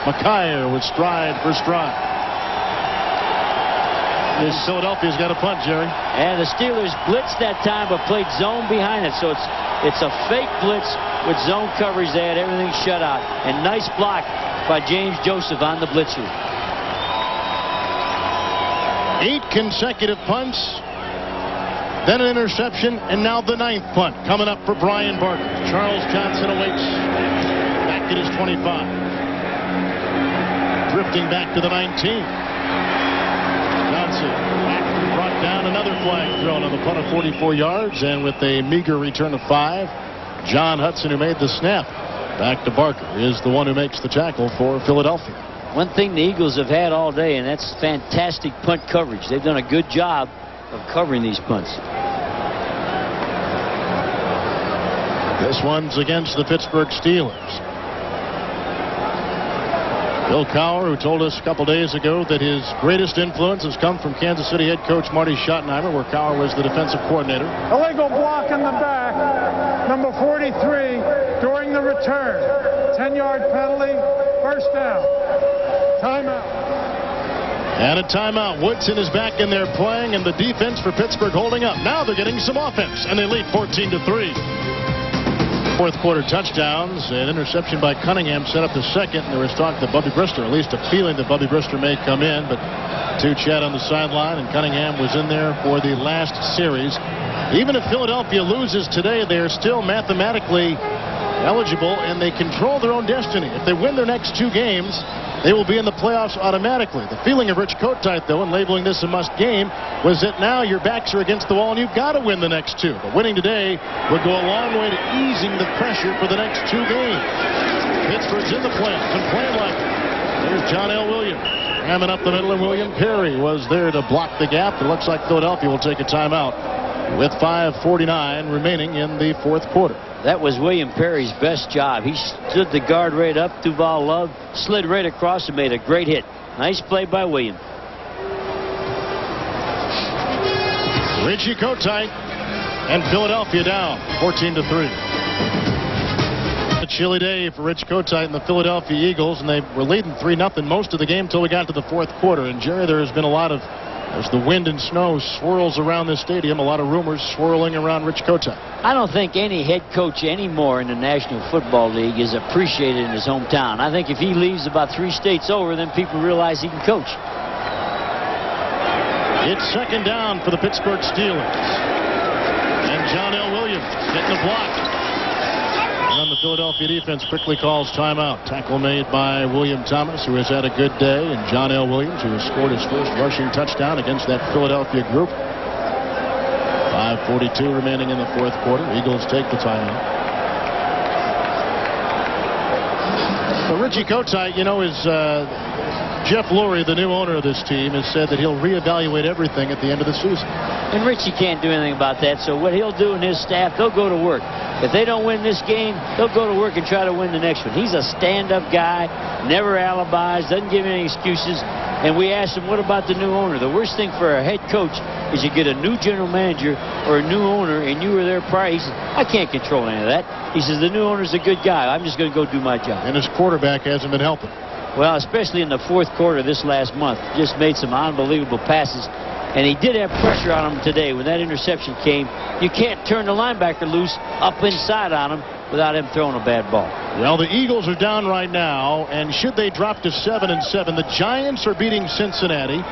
McKyer with stride for stride. Philadelphia's got a punt, Jerry. And the Steelers blitzed that time, but played zone behind it. So it's a fake blitz with zone coverage. They had everything shut out. And nice block by James Joseph on the blitzer. 8 consecutive punts, then an interception, and now the 9th punt coming up for Brian Barker. Charles Johnson awaits back at his 25. Drifting back to the 19. Johnson brought down, another flag thrown on the punt of 44 yards, and with a meager return of 5, John Hudson, who made the snap back to Barker, is the one who makes the tackle for Philadelphia. One thing the Eagles have had all day, and that's fantastic punt coverage. They've done a good job of covering these punts. This one's against the Pittsburgh Steelers. Bill Cowher, who told us a couple days ago that his greatest influence has come from Kansas City head coach Marty Schottenheimer, where Cowher was the defensive coordinator. Illegal block in the back, number 43, during the return. 10-yard penalty, first down. Timeout. And a timeout. Woodson is back in there playing, and the defense for Pittsburgh holding up. Now they're getting some offense, and they lead 14-3. Fourth quarter touchdowns. An interception by Cunningham set up the second. There was talk that Bubby Brister, at least a feeling that Bubby Brister may come in, but two chat on the sideline, and Cunningham was in there for the last series. Even if Philadelphia loses today, they are still mathematically eligible, and they control their own destiny. If they win their next 2 games, they will be in the playoffs automatically. The feeling of Rich Kotite, though, in labeling this a must game, was that now your backs are against the wall and you've got to win the next 2. But winning today would go a long way to easing the pressure for the next 2 games. Pittsburgh's in the playoffs and playing like it. There's John L. Williams ramming up the middle, and William Perry was there to block the gap. It looks like Philadelphia will take a timeout with 5:49 remaining in the fourth quarter. That was William Perry's best job. He stood the guard right up. Duval Love slid right across and made a great hit. Nice play by William. Richie Kotite and Philadelphia down 14-3. A chilly day for Rich Kotite and the Philadelphia Eagles, and they were leading 3-0 most of the game until we got to the fourth quarter. And Jerry, there has been a lot of, as the wind and snow swirls around this stadium, a lot of rumors swirling around Rich Kotite. I don't think any head coach anymore in the National Football League is appreciated in his hometown. I think if he leaves about 3 states over, then people realize he can coach. It's second down for the Pittsburgh Steelers. And John L. Williams getting a block. And the Philadelphia defense quickly calls timeout. Tackle made by William Thomas, who has had a good day, and John L. Williams, who has scored his first rushing touchdown against that Philadelphia group. 5:42 remaining in the fourth quarter. Eagles take the timeout. But Richie Kotite, you know, is Jeff Lurie, the new owner of this team, has said that he'll reevaluate everything at the end of the season. And Richie can't do anything about that. So what he'll do and his staff, they'll go to work. If they don't win this game, they'll go to work and try to win the next one. He's a stand-up guy, never alibis, doesn't give any excuses. And we asked him, what about the new owner? The worst thing for a head coach is you get a new general manager or a new owner, and you were there prior. He said, I can't control any of that. He says, the new owner's a good guy. I'm just going to go do my job. And his quarterback hasn't been helping. Well, especially in the fourth quarter this last month. Just made some unbelievable passes. And he did have pressure on him today. When that interception came, you can't turn the linebacker loose up inside on him without him throwing a bad ball. Well, the Eagles are down right now, and should they drop to 7-7, the Giants are beating Cincinnati.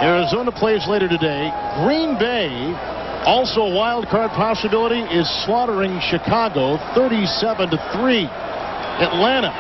Arizona plays later today. Green Bay, also a wild card possibility, is slaughtering Chicago 37-3. Atlanta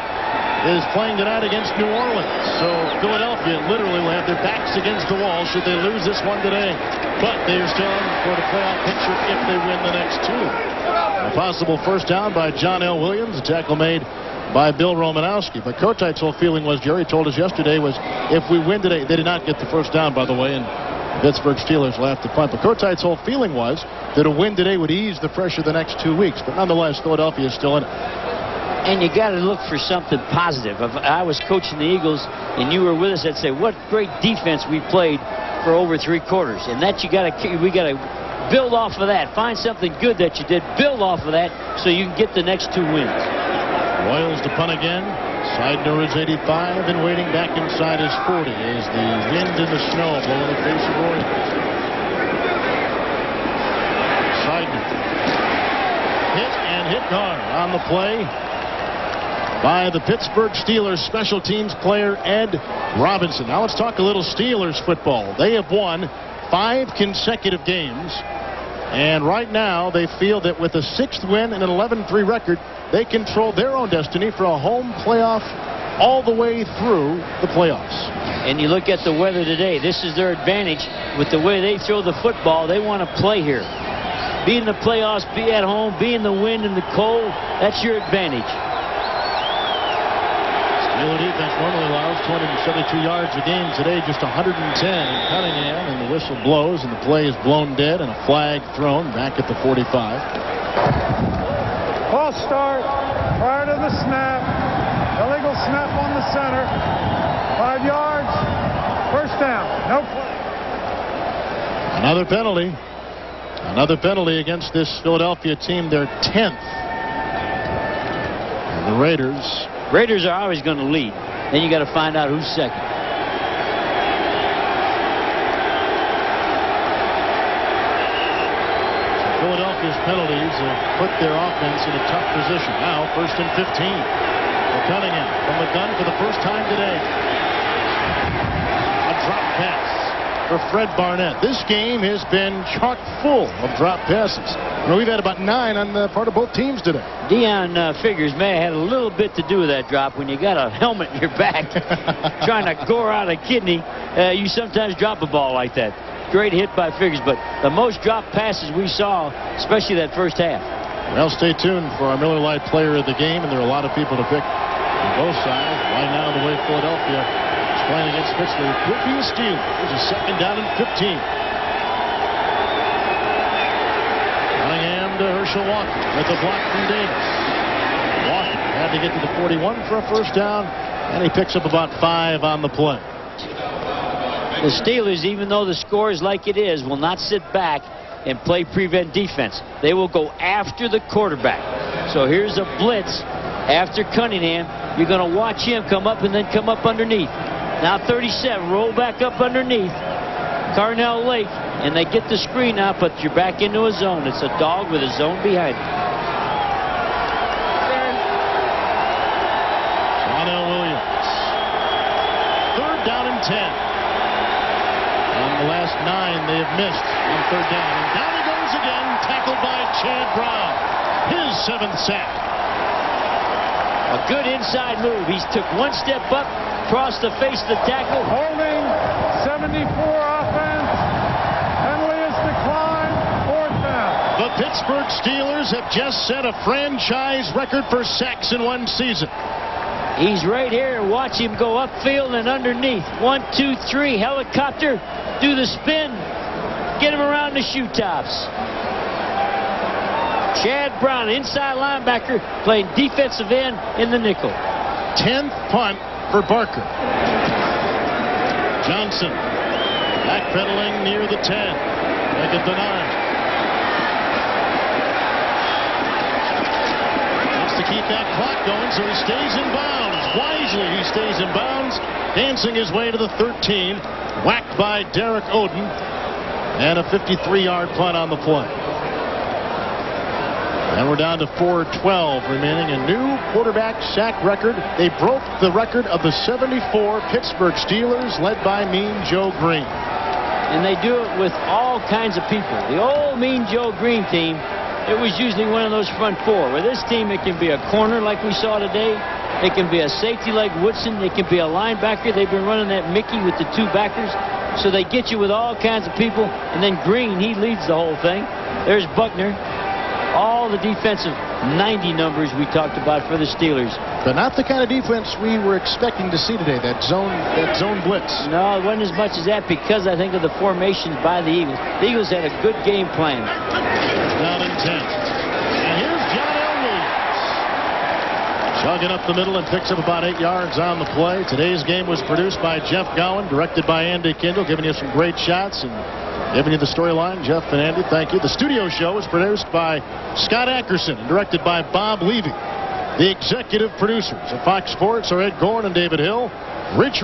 is playing tonight against New Orleans. So Philadelphia literally will have their backs against the wall should they lose this one today. But they are still in for the playoff picture if they win the next 2. A possible first down by John L. Williams, a tackle made by Bill Romanowski. But Kotite's whole feeling was, Jerry told us yesterday, was if we win today, they did not get the first down, by the way, and the Pittsburgh Steelers will have to punt. But Kotite's whole feeling was that a win today would ease the pressure the next 2 weeks. But nonetheless, Philadelphia is still in it. And you got to look for something positive. If I was coaching the Eagles and you were with us, I'd say, what great defense we played for over 3 quarters. And that we got to build off of that. Find something good that you did. Build off of that so you can get the next 2 wins. Royals to punt again. Seidner is 85 and waiting back inside his 40 as the wind and the snow blow in the face of Roy. Seidner hit hard on the play by the Pittsburgh Steelers special teams player Ed Robinson. Now let's talk a little Steelers football. They have won 5 consecutive games, and right now they feel that with a 6th win and an 11-3 record, they control their own destiny for a home playoff all the way through the playoffs. And you look at the weather today, this is their advantage. With the way they throw the football, they want to play here. Be in the playoffs, be at home, be in the wind and the cold, that's your advantage. Steeler defense normally allows 272 yards a game. Today just 110 in Cunningham, and the whistle blows and the play is blown dead and a flag thrown back at the 45. False start prior to the snap. Illegal snap on the center. 5 yards. First down. No play. Another penalty. Another penalty against this Philadelphia team. Their 10th. And the Raiders are always going to lead. Then you got to find out who's second. Philadelphia's penalties have put their offense in a tough position. Now, 1st and 15. For Cunningham from the gun for the first time today. A drop pass for Fred Barnett. This game has been chock full of drop passes. You know, we've had about 9 on the part of both teams today. Deion figures may have had a little bit to do with that drop. When you got a helmet in your back trying to gore out a kidney, you sometimes drop a ball like that. Great hit by Figures, but the most drop passes we saw, especially that first half. Well, stay tuned for our Miller Lite player of the game, and there are a lot of people to pick on both sides. Right now, the way Philadelphia is playing against Pittsburgh could be a steal. There's a 2nd down and 15. Cunningham to Herschel Walker with a block from Davis. Walker had to get to the 41 for a first down, and he picks up about 5 on the play. The Steelers, even though the score is like it is, will not sit back and play prevent defense. They will go after the quarterback. So here's a blitz after Cunningham. You're going to watch him come up and then come up underneath. Now 37, roll back up underneath Carnell Lake, and they get the screen now, but you're back into a zone. It's a dog with a zone behind it. Connell Williams. 3rd down and 10. The last 9 they have missed on 3rd down. And down he goes again, tackled by Chad Brown. His 7th sack. A good inside move. He took 1 step up, crossed the face of the tackle. Holding, 74 offense. Penalty is declined. 4th down. The Pittsburgh Steelers have just set a franchise record for sacks in one season. He's right here. Watch him go upfield and underneath. 1, 2, 3. Helicopter. Do the spin. Get him around the shoe tops. Chad Brown, inside linebacker, playing defensive end in the nickel. 10th punt for Barker. Johnson backpedaling near the 10. Back at the 9. Wants to keep that clock going, so he stays in bounds. Wisely, he stays in bounds, dancing his way to the 13. Whacked by Derek Oden, and a 53-yard punt on the play. And we're down to 4:12 remaining. A new quarterback sack record. They broke the record of the 74 Pittsburgh Steelers, led by Mean Joe Green. And they do it with all kinds of people. The old Mean Joe Green team, it was usually one of those front 4. With this team, it can be a corner like we saw today. It can be a safety like Woodson. It can be a linebacker. They've been running that Mickey with the 2 backers. So they get you with all kinds of people. And then Green, he leads the whole thing. There's Buckner. All the defensive 90 numbers we talked about for the Steelers. But not the kind of defense we were expecting to see today, that zone blitz. No, it wasn't as much as that because I think of the formations by the Eagles. The Eagles had a good game plan. Down and 10. And here's John Elway. Chugging up the middle and picks up about 8 yards on the play. Today's game was produced by Jeff Gowen, directed by Andy Kindle, giving you some great shots and giving you the storyline. Jeff and Andy, thank you. The studio show was produced by Scott Ackerson and directed by Bob Levy. The executive producers of Fox Sports are Ed Gorn and David Hill. Rich